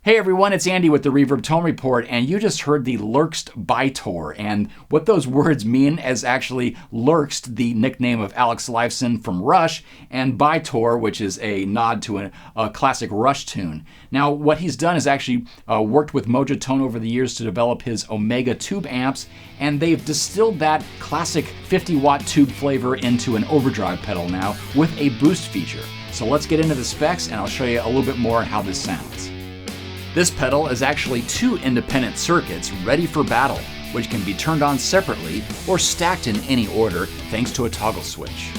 Hey everyone, it's Andy with the Reverb Tone Report, and you just heard the Lerxst By-Tor. And what those words mean is actually Lerxst, the nickname of Alex Lifeson from Rush, and By-Tor, which is a nod to a classic Rush tune. Now, what he's done is actually worked with Mojotone over the years to develop his Omega tube amps, and they've distilled that classic 50-watt tube flavor into an overdrive pedal now with a boost feature. So let's get into the specs, and I'll show you a little bit more on how this sounds. This pedal is actually two independent circuits ready for battle, which can be turned on separately or stacked in any order thanks to a toggle switch.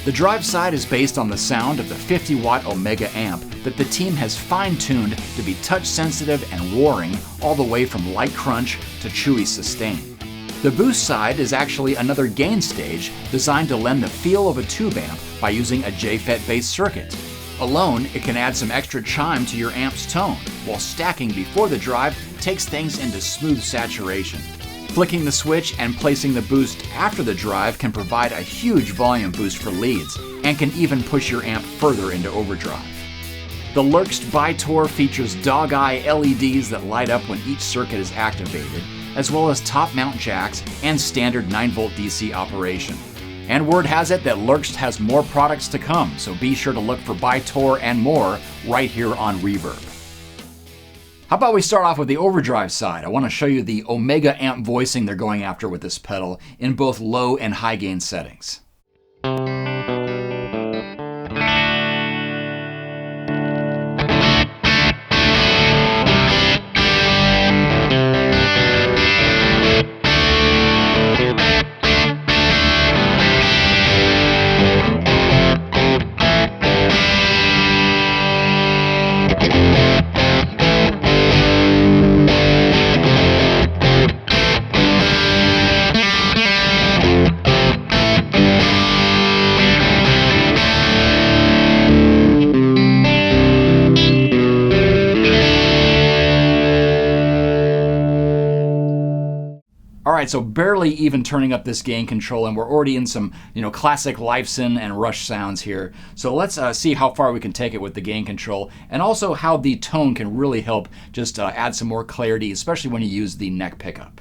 The drive side is based on the sound of the 50-watt Omega amp that the team has fine-tuned to be touch-sensitive and roaring all the way from light crunch to chewy sustain. The boost side is actually another gain stage designed to lend the feel of a tube amp by using a JFET-based circuit. Alone, it can add some extra chime to your amp's tone, while stacking before the drive takes things into smooth saturation. Flicking the switch and placing the boost after the drive can provide a huge volume boost for leads, and can even push your amp further into overdrive. The Lerxst By-Tor features dog-eye LEDs that light up when each circuit is activated, as well as top mount jacks and standard 9-volt DC operation. And word has it that Lerxst has more products to come, so be sure to look for By-Tor and more right here on Reverb. How about we start off with the overdrive side? I want to show you the Omega amp voicing they're going after with this pedal in both low and high gain settings. Alright, so barely even turning up this gain control, and we're already in some, classic Lifeson and Rush sounds here. So let's see how far we can take it with the gain control, and also how the tone can really help just add some more clarity, especially when you use the neck pickup.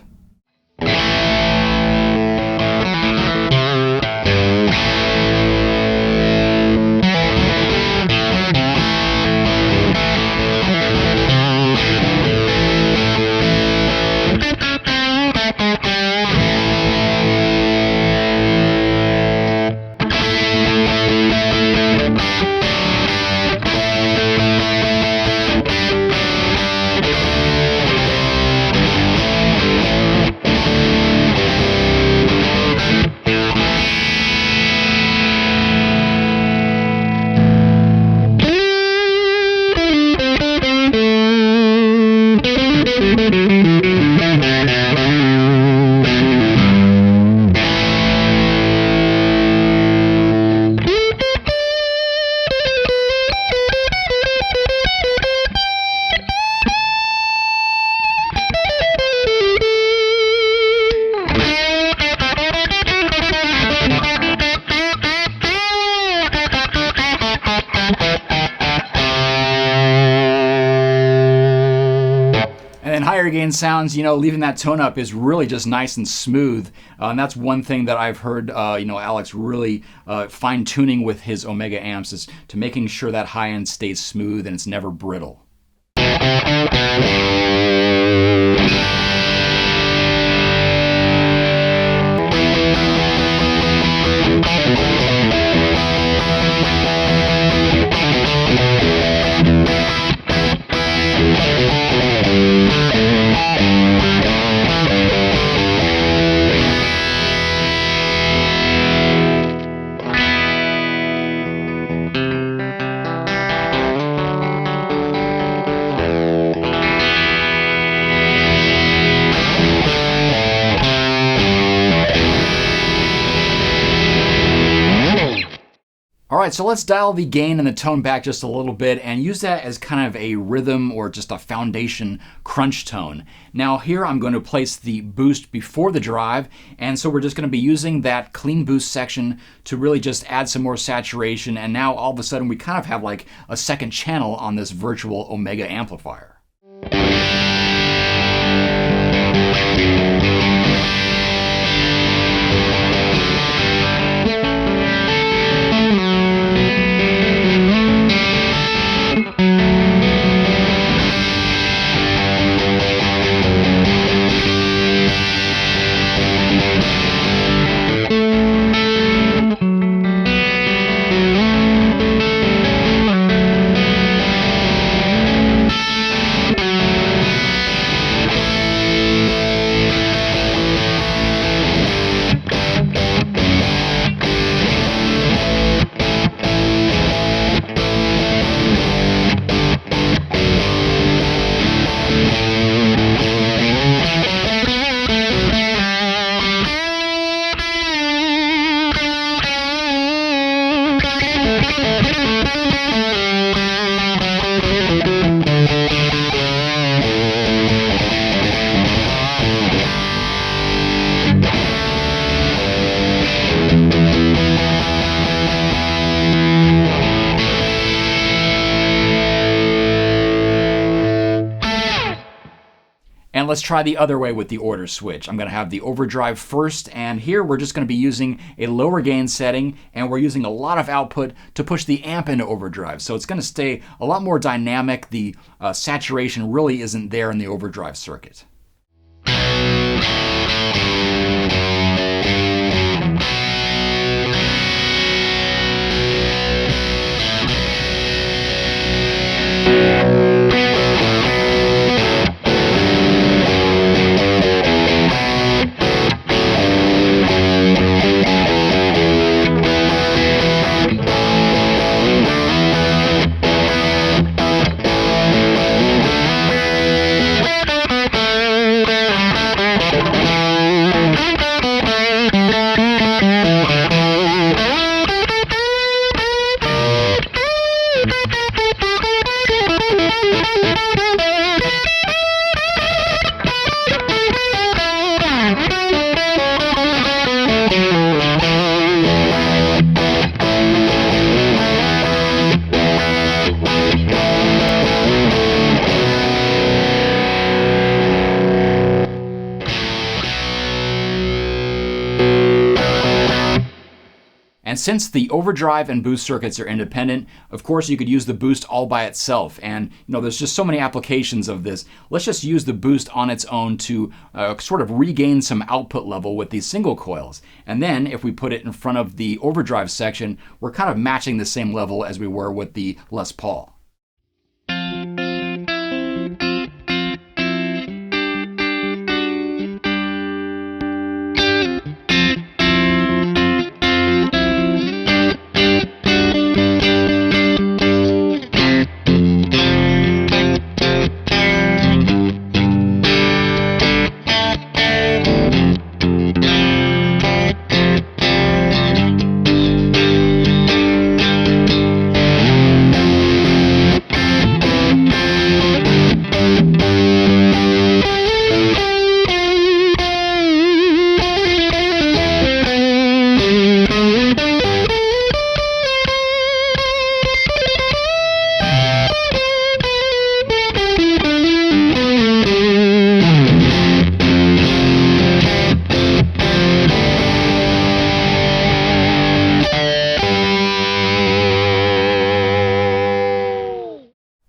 Higher gain sounds, leaving that tone up is really just nice and smooth. And that's one thing that I've heard, Alex really fine-tuning with his Omega amps, is to making sure that high end stays smooth and it's never brittle. Alright, so let's dial the gain and the tone back just a little bit and use that as kind of a rhythm or just a foundation crunch tone. Now here I'm going to place the boost before the drive, and so we're just going to be using that clean boost section to really just add some more saturation, and now all of a sudden we kind of have like a second channel on this virtual Omega amplifier. And let's try the other way with the order switch. I'm going to have the overdrive first, and here we're just going to be using a lower gain setting, and we're using a lot of output to push the amp into overdrive. So it's going to stay a lot more dynamic. The saturation really isn't there in the overdrive circuit. And since the overdrive and boost circuits are independent, of course you could use the boost all by itself. And there's just so many applications of this. Let's just use the boost on its own to sort of regain some output level with these single coils. And then if we put it in front of the overdrive section, we're kind of matching the same level as we were with the Les Paul.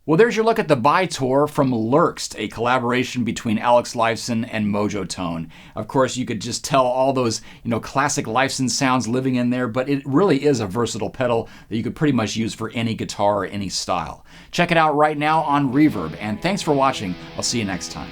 Well, there's your look at the By-Tor from Lerxst, a collaboration between Alex Lifeson and Mojotone. Of course, you could just tell all those, classic Lifeson sounds living in there, but it really is a versatile pedal that you could pretty much use for any guitar or any style. Check it out right now on Reverb, and thanks for watching. I'll see you next time.